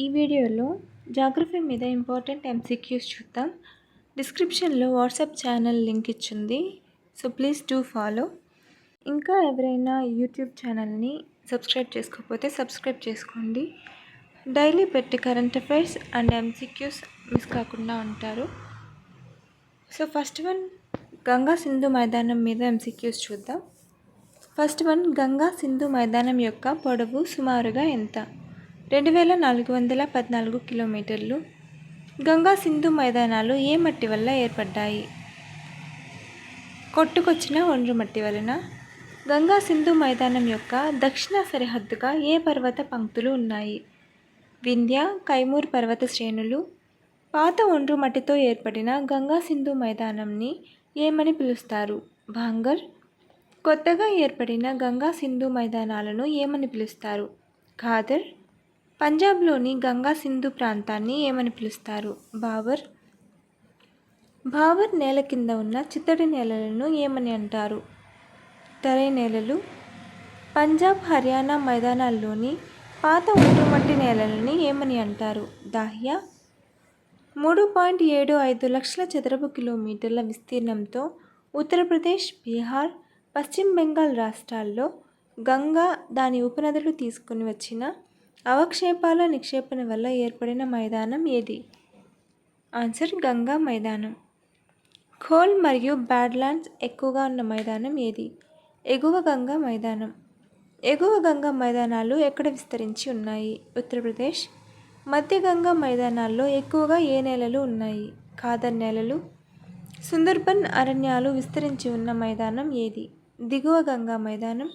ఈ వీడియోలో జాగ్రఫీ మీద ఇంపార్టెంట్ ఎంసీక్యూస్ చూద్దాం. డిస్క్రిప్షన్లో వాట్సాప్ ఛానల్ లింక్ ఇచ్చింది. So please do follow. ఇంకా ఎవరైనా యూట్యూబ్ ఛానల్ని సబ్స్క్రైబ్ చేసుకోకపోతే సబ్స్క్రైబ్ చేసుకోండి. డైలీ పెట్టి current affairs and MCQs miss కాకుండా ఉంటారు. So first one, Ganga Sindhu మైదానం మీద ఎంసీక్యూస్ చూద్దాం. ఫస్ట్ వన్, గంగా సింధు మైదానం యొక్క పొడవు సుమారుగా ఎంత? 2414 కిలోమీటర్లు. గంగా సింధు మైదానాలు ఏ మట్టి వల్ల ఏర్పడ్డాయి? కొట్టుకొచ్చిన ఒండ్రు మట్టి వలన. గంగా సింధు మైదానం యొక్క దక్షిణ సరిహద్దుగా ఏ పర్వత పంక్తులు ఉన్నాయి? వింధ్య, కైమూర్ పర్వత శ్రేణులు. పాత ఒండ్రు మట్టితో ఏర్పడిన గంగా సింధు మైదానంని ఏమని పిలుస్తారు? భాంగర్. కొత్తగా ఏర్పడిన గంగా సింధు మైదానాలను ఏమని పిలుస్తారు? ఖాదర్. పంజాబ్లోని గంగా సింధు ప్రాంతాన్ని ఏమని పిలుస్తారు? భావర్. భావర్ నేల కింద ఉన్న చిత్తడి నేలలను ఏమని అంటారు? తరే నేలలు. పంజాబ్, హర్యానా మైదానాల్లోని పాత ఒండ్రుమట్టి నేలలని ఏమని అంటారు? దాహ్యా. 3.75 లక్షల చదరపు కిలోమీటర్ల విస్తీర్ణంతో ఉత్తరప్రదేశ్, బీహార్, పశ్చిమ బెంగాల్ రాష్ట్రాల్లో గంగా, దాని ఉపనదులు తీసుకుని వచ్చిన అవక్షేపాల నిక్షేపణ వల్ల ఏర్పడిన మైదానం ఏది? ఆన్సర్ గంగా మైదానం. ఖోల్ మరియు బ్యాడ్లాండ్స్ ఎక్కువగా ఉన్న మైదానం ఏది? ఎగువ గంగా మైదానం. ఎగువ గంగా మైదానాలు ఎక్కడ విస్తరించి ఉన్నాయి? ఉత్తరప్రదేశ్. మధ్య గంగా మైదానాల్లో ఎక్కువగా ఏ నేలలు ఉన్నాయి? ఖాదర్ నేలలు. సుందర్బన్ అరణ్యాలు విస్తరించి ఉన్న మైదానం ఏది? దిగువ గంగా మైదానం.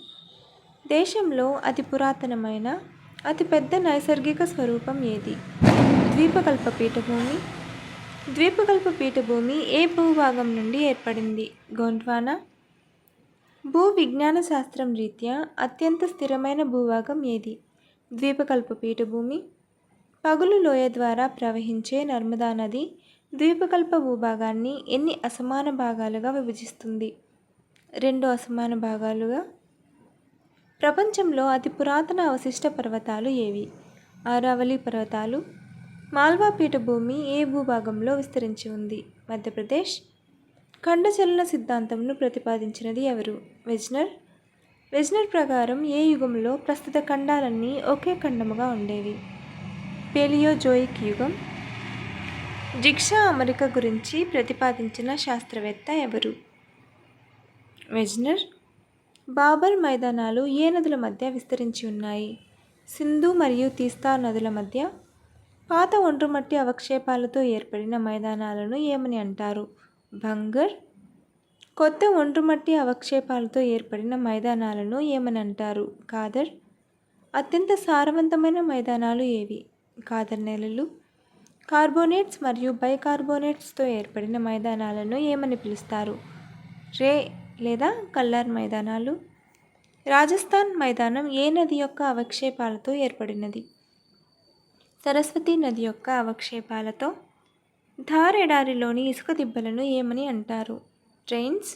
దేశంలో అతి పురాతనమైన, అతిపెద్ద నైసర్గిక స్వరూపం ఏది? ద్వీపకల్ప పీఠభూమి. ద్వీపకల్ప పీఠభూమి ఏ భూభాగం నుండి ఏర్పడింది? గోండ్వానా. భూ విజ్ఞాన శాస్త్రం రీత్యా అత్యంత స్థిరమైన భూభాగం ఏది? ద్వీపకల్ప పీఠభూమి. పగులు లోయ ద్వారా ప్రవహించే నర్మదా నది ద్వీపకల్ప భూభాగాన్ని ఎన్ని అసమాన భాగాలుగా విభజిస్తుంది? 2 అసమాన భాగాలుగా. ప్రపంచంలో అతి పురాతన అవశిష్ట పర్వతాలు ఏవి? ఆరావళి పర్వతాలు. మాల్వా పీఠభూమి ఏ భూభాగంలో విస్తరించి ఉంది? మధ్యప్రదేశ్. ఖండచలన సిద్ధాంతంను ప్రతిపాదించినది ఎవరు? వెజ్నర్. వెజ్నర్ ప్రకారం ఏ యుగంలో ప్రస్తుత ఖండాలన్నీ ఒకే ఖండముగా ఉండేవి? పేలియోజోయిక్ యుగం. జిగ్సా అమరిక గురించి ప్రతిపాదించిన శాస్త్రవేత్త ఎవరు? వెజ్నర్. బాబర్ మైదానాలు ఏ నదుల మధ్య విస్తరించి ఉన్నాయి? సింధు మరియు తీస్తా నదుల మధ్య. పాత ఒండ్రుమట్టి అవక్షేపాలతో ఏర్పడిన మైదానాలను ఏమని అంటారు? భంగర్. కొత్త ఒండ్రుమట్టి అవక్షేపాలతో ఏర్పడిన మైదానాలను ఏమని అంటారు? ఖాదర్. అత్యంత సారవంతమైన మైదానాలు ఏవి? ఖాదర్ నేలలు. కార్బోనేట్స్ మరియు బైకార్బోనేట్స్తో ఏర్పడిన మైదానాలను ఏమని పిలుస్తారు? రే లేదా కల్లార్ మైదానాలు. రాజస్థాన్ మైదానం ఏ నది యొక్క అవక్షేపాలతో ఏర్పడినది? సరస్వతి నది యొక్క అవక్షేపాలతో. థార్ ఎడారిలోని ఇసుక దిబ్బలను ఏమని అంటారు? ట్రైన్స్.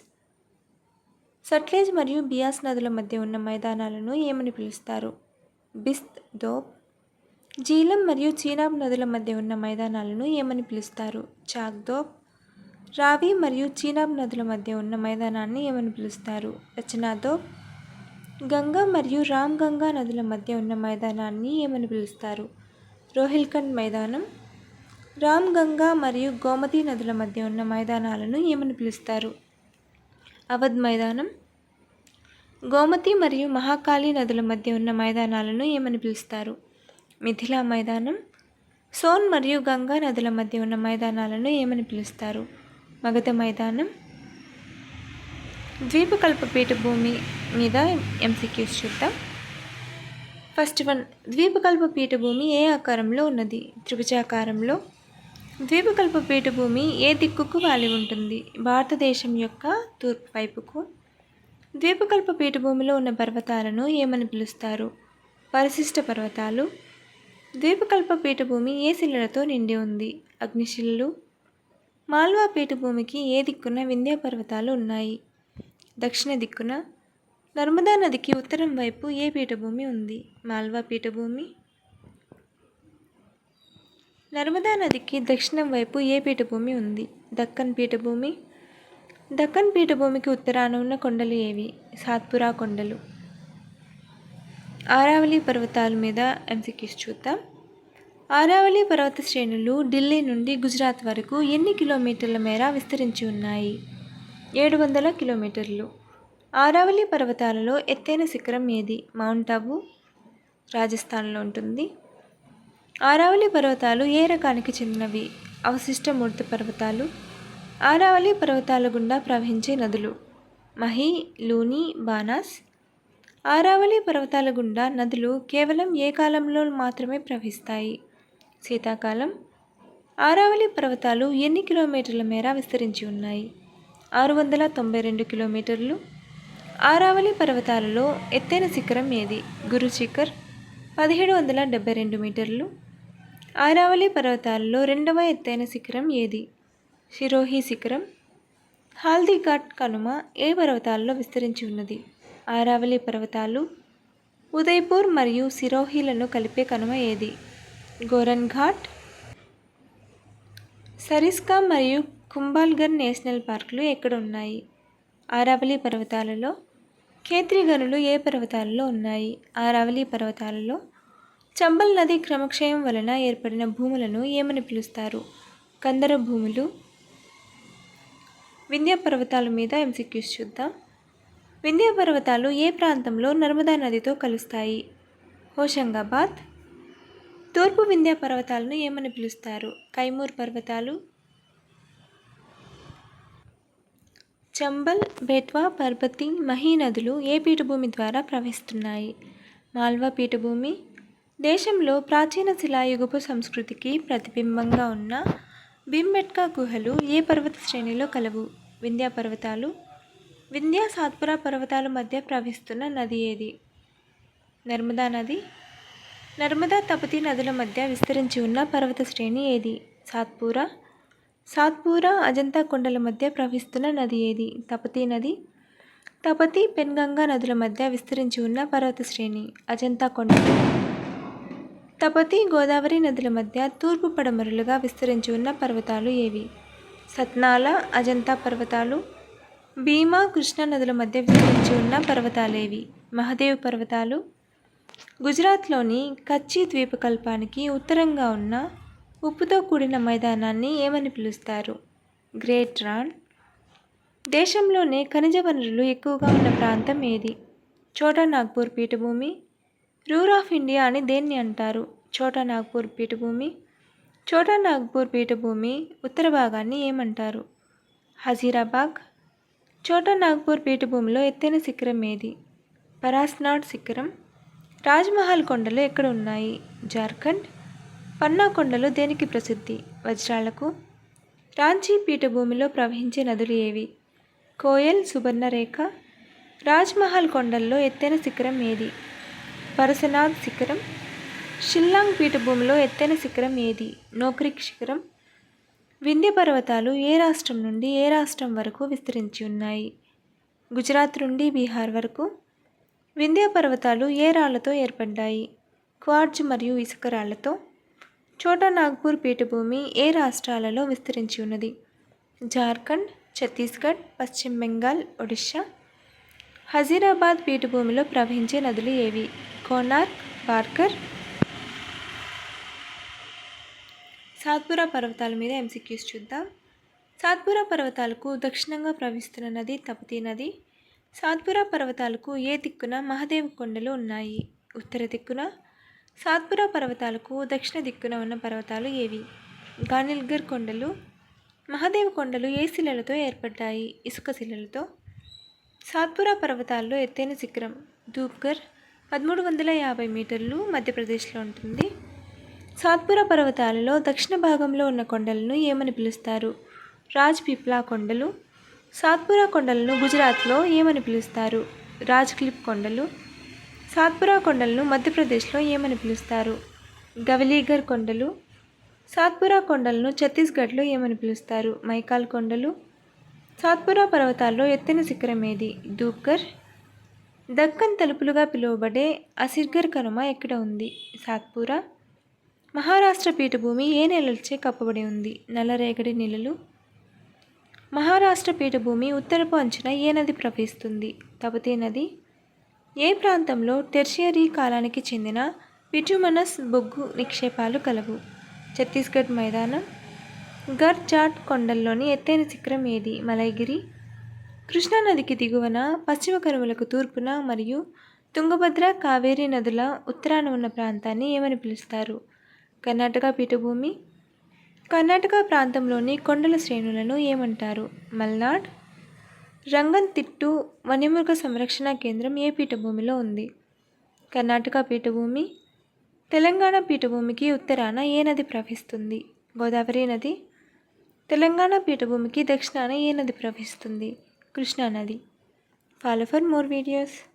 సట్లెజ్ మరియు బియాస్ నదుల మధ్య ఉన్న మైదానాలను ఏమని పిలుస్తారు? బిస్త్ దోబ్. జీలం మరియు చీనాబ్ నదుల మధ్య ఉన్న మైదానాలను ఏమని పిలుస్తారు? చాక్దోబ్. రావి మరియు చీనాబ్ నదుల మధ్య ఉన్న మైదానాన్ని ఏమని పిలుస్తారు? రచనాదోబ్. గంగా మరియు రామ్ గంగా నదుల మధ్య ఉన్న మైదానాన్ని ఏమని పిలుస్తారు? రోహిల్ఖండ్ మైదానం. రామ్ గంగా మరియు గోమతి నదుల మధ్య ఉన్న మైదానాలను ఏమని పిలుస్తారు? అవధ్ మైదానం. గోమతి మరియు మహాకాళి నదుల మధ్య ఉన్న మైదానాలను ఏమని పిలుస్తారు? మిథిలా మైదానం. సోన్ మరియు గంగా నదుల మధ్య ఉన్న మైదానాలను ఏమని పిలుస్తారు? మగధ మైదానం. ద్వీపకల్ప పీఠభూమి మీద ఎంసీక్యూస్ చూద్దాం. ఫస్ట్ వన్, ద్వీపకల్ప పీఠభూమి ఏ ఆకారంలో ఉన్నది? త్రిభుజాకారంలో. ద్వీపకల్ప పీఠభూమి ఏ దిక్కుకు వాలి ఉంటుంది? భారతదేశం యొక్క తూర్పు వైపుకు. ద్వీపకల్ప పీఠభూమిలో ఉన్న పర్వతాలను ఏమని పిలుస్తారు? పరిశిష్ట పర్వతాలు. ద్వీపకల్ప పీఠభూమి ఏ శిలలతో నిండి ఉంది? అగ్నిశిలలు. మాల్వా పీఠభూమికి ఏ దిక్కున వింధ్య పర్వతాలు ఉన్నాయి? దక్షిణ దిక్కున. నర్మదా నదికి ఉత్తరం వైపు ఏ పీఠభూమి ఉంది? మాల్వా పీఠభూమి. నర్మదా నదికి దక్షిణం వైపు ఏ పీఠభూమి ఉంది? దక్కన్ పీఠభూమి. దక్కన్ పీఠభూమికి ఉత్తరాన ఉన్న కొండలు ఏవి? సాత్పురా కొండలు. ఆరావళి పర్వతాల మీద ఎంసిక్యూస్ చూద్దాం. ఆరావళి పర్వత శ్రేణులు ఢిల్లీ నుండి గుజరాత్ వరకు ఎన్ని కిలోమీటర్ల మేర విస్తరించి ఉన్నాయి? 700 కిలోమీటర్లు. ఆరావళి పర్వతాలలో ఎత్తైన శిఖరం ఏది? మౌంట్ అబు, రాజస్థాన్లో ఉంటుంది. ఆరావళి పర్వతాలు ఏ రకానికి చెందినవి? అవశిష్ట మూర్తి పర్వతాలు. ఆరావళి పర్వతాల గుండా ప్రవహించే నదులు: మహి, లూని, బానాస్. ఆరావళి పర్వతాల గుండా నదులు కేవలం ఏ కాలంలో మాత్రమే ప్రవహిస్తాయి? శీతాకాలం. ఆరావళి పర్వతాలు ఎన్ని కిలోమీటర్ల మేర విస్తరించి ఉన్నాయి? 692 కిలోమీటర్లు. ఆరావళి పర్వతాలలో ఎత్తైన శిఖరం ఏది? గురు శిఖర్, 1772 మీటర్లు. ఆరావళి పర్వతాలలో రెండవ ఎత్తైన శిఖరం ఏది? సిరోహి శిఖరం. హాల్దీఘాట్ కనుమ ఏ పర్వతాలలో విస్తరించి ఉన్నది? ఆరావళి పర్వతాలు. ఉదయ్పూర్ మరియు సిరోహిలను కలిపే కనుమ ఏది? గోరన్ ఘాట్. సరిస్కా మరియు కుంభల్గర్ నేషనల్ పార్కులు ఎక్కడ ఉన్నాయి? ఆరావళి పర్వతాలలో. ఖేత్రి గనులు ఏ పర్వతాలలో ఉన్నాయి? ఆరావళి పర్వతాలలో. చంబల్ నది క్రమక్షయం వలన ఏర్పడిన భూములను ఏమని పిలుస్తారు? కందర భూములు. వింధ్య పర్వతాల మీద ఎంసిక్యూస్ చూద్దాం. వింధ్య పర్వతాలు ఏ ప్రాంతంలో నర్మదా నదితో కలుస్తాయి? హోషంగాబాద్. తూర్పు వింధ్య పర్వతాలను ఏమని పిలుస్తారు? కైమూర్ పర్వతాలు. చంబల్, బేట్వా, పర్బతి, మహీ నదులు ఏ పీఠభూమి ద్వారా ప్రవహిస్తున్నాయి? మాల్వా పీఠభూమి. దేశంలో ప్రాచీన శిలాయుగపు సంస్కృతికి ప్రతిబింబంగా ఉన్న భీంబెట్కా గుహలు ఏ పర్వత శ్రేణిలో కలవు? వింధ్య పర్వతాలు. వింధ్య, సాత్పురా పర్వతాల మధ్య ప్రవహిస్తున్న నది ఏది? నర్మదా నది. నర్మదా, తపతీ నదుల మధ్య విస్తరించి ఉన్న పర్వత శ్రేణి ఏది? సాత్పురా. సాత్పురా, అజంతా కొండల మధ్య ప్రవహిస్తున్న నది ఏది? తపతీ నది. తపతీ, పెన్గంగా నదుల మధ్య విస్తరించి ఉన్న పర్వత శ్రేణి? అజంతా కొండలు. తపతీ, గోదావరి నదుల మధ్య తూర్పు పడమరలుగా విస్తరించి ఉన్న పర్వతాలు ఏవి? సత్నాల, అజంతా పర్వతాలు. భీమా, కృష్ణా నదుల మధ్య విస్తరించి ఉన్న పర్వతాలేవి? మహదేవ్ పర్వతాలు. గుజరాత్లోని కచ్చి ద్వీపకల్పానికి ఉత్తరంగా ఉన్న ఉప్పుతో కూడిన మైదానాన్ని ఏమని పిలుస్తారు? గ్రేట్ రాన్. దేశంలోనే ఖనిజ వనరులు ఎక్కువగా ఉన్న ప్రాంతం ఏది? ఛోటా నాగ్పూర్ పీఠభూమి. రూర్ ఆఫ్ ఇండియా అని దేన్ని అంటారు? ఛోటా నాగ్పూర్ పీఠభూమి. ఛోటా నాగ్పూర్ పీఠభూమి ఉత్తర భాగాన్ని ఏమంటారు? హజీరాబాగ్. ఛోటా నాగ్పూర్ పీఠభూమిలో ఎత్తైన శిఖరం ఏది? పరాస్నాడ్ శిఖరం. రాజ్మహల్ కొండలు ఎక్కడ ఉన్నాయి? జార్ఖండ్. పన్నా కొండలు దేనికి ప్రసిద్ధి? వజ్రాలకు. రాంచీ పీఠభూమిలో ప్రవహించే నదులు ఏవి? కోయల్, సుబర్ణరేఖ. రాజ్మహల్ కొండల్లో ఎత్తైన శిఖరం ఏది? పరశనాథ్ శిఖరం. షిల్లాంగ్ పీఠభూమిలో ఎత్తైన శిఖరం ఏది? నోక్రిక్ శిఖరం. వింధ్య పర్వతాలు ఏ రాష్ట్రం నుండి ఏ రాష్ట్రం వరకు విస్తరించి ఉన్నాయి? గుజరాత్ నుండి బీహార్ వరకు. వింధ్య పర్వతాలు ఏ రాళ్లతో ఏర్పడ్డాయి? క్వార్జ్ మరియు ఇసుక రాళ్లతో. ఛోటా నాగ్పూర్ పీఠభూమి ఏ రాష్ట్రాలలో విస్తరించి ఉన్నది? జార్ఖండ్, ఛత్తీస్గఢ్, పశ్చిమ బెంగాల్, ఒడిషా. హజీరాబాద్ పీఠభూమిలో ప్రవహించే నదులు ఏవి? కోనార్క్, బార్కర్. సాత్పురా పర్వతాల మీద ఎంసిక్యూస్ చూద్దాం. సాత్పురా పర్వతాలకు దక్షిణంగా ప్రవహిస్తున్న నది తపతీ నది. సాత్పురా పర్వతాలకు ఏ దిక్కున మహదేవ్ కొండలు ఉన్నాయి? ఉత్తర దిక్కున. సాత్పురా పర్వతాలకు దక్షిణ దిక్కున ఉన్న పర్వతాలు ఏవి? గానిల్గర్ కొండలు. మహదేవ్ కొండలు ఏ శిలలతో ఏర్పడ్డాయి? ఇసుక శిలలతో. సాత్పురా పర్వతాల్లో ఎత్తైన శిఖరం ధూప్ఘర్, 1350 మీటర్లు, మధ్యప్రదేశ్లో ఉంటుంది. సాత్పురా పర్వతాలలో దక్షిణ భాగంలో ఉన్న కొండలను ఏమని పిలుస్తారు? రాజ్ పిప్లా కొండలు. సాత్పురా కొండలను గుజరాత్లో ఏమని పిలుస్తారు? రాజ్ క్లిప్ కొండలు. సాత్పురా కొండలను మధ్యప్రదేశ్లో ఏమని పిలుస్తారు? గవలీఘర్ కొండలు. సాత్పురా కొండలను ఛత్తీస్గఢ్లో ఏమని పిలుస్తారు? మైకాల్ కొండలు. సాత్పురా పర్వతాల్లో ఎత్తైన శిఖరం ఏది? ధూప్ఘర్. దక్కన్ తలుపులుగా పిలువబడే అసిర్గర్ కనుమ ఎక్కడ ఉంది? సాత్పురా. మహారాష్ట్ర పీఠభూమి ఏ నెలలచే కప్పబడి ఉంది? నల్లరేగడి నేలలు. మహారాష్ట్ర పీఠభూమి ఉత్తరపు అంచున ఏ నది ప్రవహిస్తుంది? తపతీ నది. ఏ ప్రాంతంలో టెర్షియరీ కాలానికి చెందిన బిట్యూమనస్ బొగ్గు నిక్షేపాలు కలవు? ఛత్తీస్గఢ్ మైదానం. గర్ జాట్ కొండల్లోని ఎత్తైన శిఖరం ఏది? మలైగిరి. కృష్ణానదికి దిగువన, పశ్చిమ కనుమలకు తూర్పున మరియు తుంగభద్ర, కావేరీ నదుల ఉత్తరాన ఉన్న ప్రాంతాన్ని ఏమని పిలుస్తారు? కర్ణాటక పీఠభూమి. కర్ణాటక ప్రాంతంలోని కొండల శ్రేణులను ఏమంటారు? మల్నాడ్. రంగన్తిట్టు వన్యమృగ సంరక్షణ కేంద్రం ఏ పీఠభూమిలో ఉంది? కర్ణాటక పీఠభూమి. తెలంగాణ పీఠభూమికి ఉత్తరాన ఏ నది ప్రవహిస్తుంది? గోదావరి నది. తెలంగాణ పీఠభూమికి దక్షిణాన ఏ నది ప్రవహిస్తుంది? కృష్ణా నది. Follow for more videos.